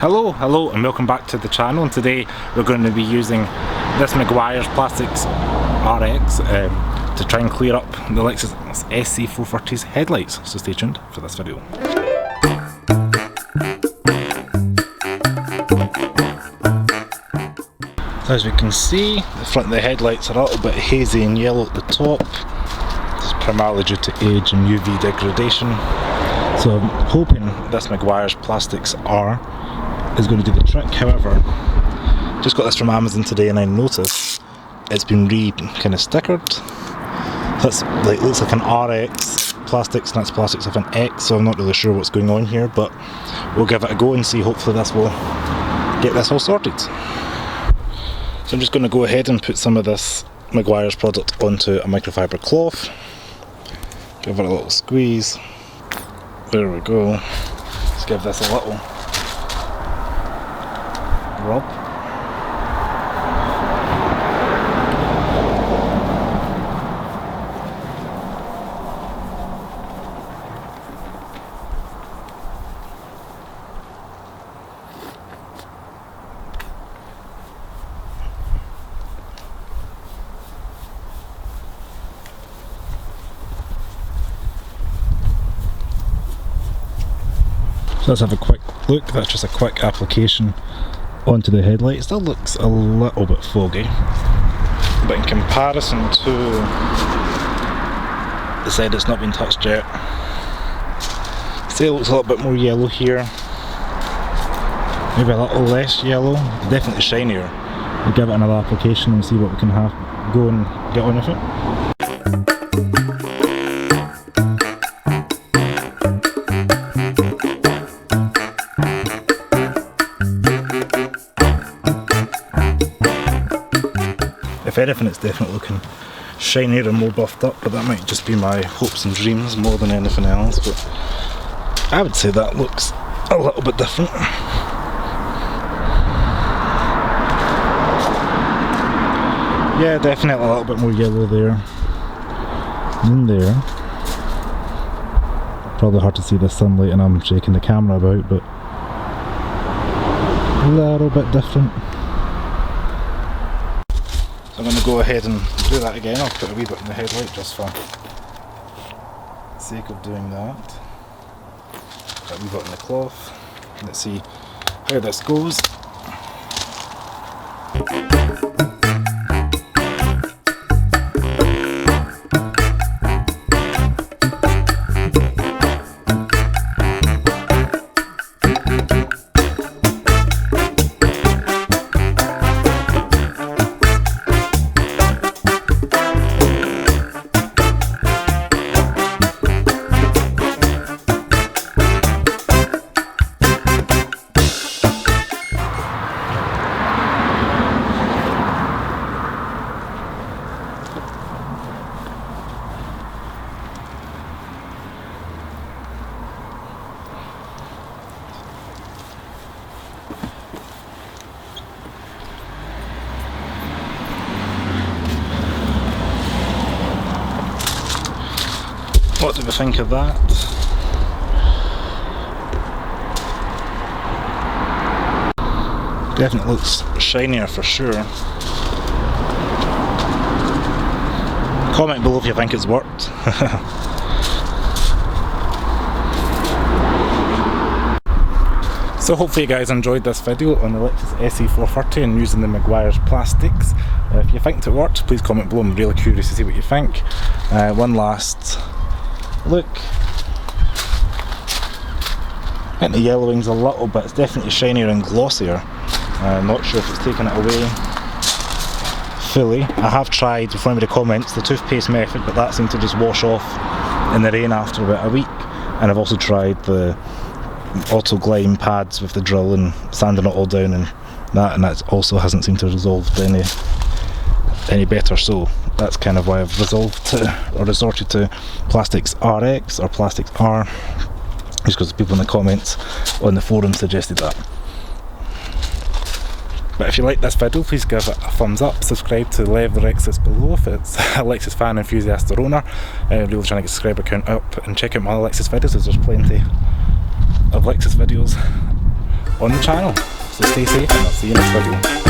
Hello and welcome back to the channel, and today we're going to be using this Meguairs Plastx RX to try and clear up the Lexus SC430's headlights, so stay tuned for this video. So as we can see, the front of the headlights are a little bit hazy and yellow at the top. This is primarily due to age and UV degradation. So I'm hoping this Meguairs Plastx R is going to do the trick. However, just got this from Amazon today and I noticed it's been kind of stickered. That's like, looks like an RX Plastx, and that's Plastx of an X, so I'm not really sure what's going on here, but we'll give it a go and see. Hopefully this will get this all sorted. So I'm just going to go ahead and put some of this Meguairs product onto a microfiber cloth. Give it a little squeeze. There we go. Let's give this a little rub. So let's have a quick look. That's just a quick application onto the headlight. It still looks a little bit foggy, but in comparison to the side that's not been touched yet, still looks a little bit more yellow here, maybe a little less yellow, definitely shinier. We'll give it another application and see what we can have go and get on with it. If anything, it's definitely looking shinier and more buffed up, but that might just be my hopes and dreams more than anything else. But I would say that looks a little bit different. Yeah, definitely a little bit more yellow there and there. Probably hard to see the sunlight and I'm shaking the camera about, but a little bit different. I'm going to go ahead and do that again. I'll put a wee bit in the headlight just for the sake of doing that. Put a wee bit in the cloth. Let's see how this goes. What do we think of that? Definitely looks shinier for sure. Comment below if you think it's worked. So hopefully you guys enjoyed this video on the Lexus SC430 and using the Meguairs Plastx. If you think it worked, please comment below. I'm really curious to see what you think. One last look. I think the yellowing's a little bit, it's definitely shinier and glossier. I'm not sure if it's taken it away fully. I have tried, before anybody comments, the toothpaste method, but that seemed to just wash off in the rain after about a week. And I've also tried the auto glime pads with the drill and sanding it all down and that also hasn't seemed to have resolved any better. So that's kind of why I've resorted to Plastx RX or Plastx R, just because people in the comments on the forum suggested that. But if you like this video, please give it a thumbs up, subscribe to the Lexus below if it's a Lexus fan, enthusiast or owner. Really trying to get a subscriber count up, and check out my other Lexus videos, as there's plenty of Lexus videos on the channel. So stay safe and I'll see you next video.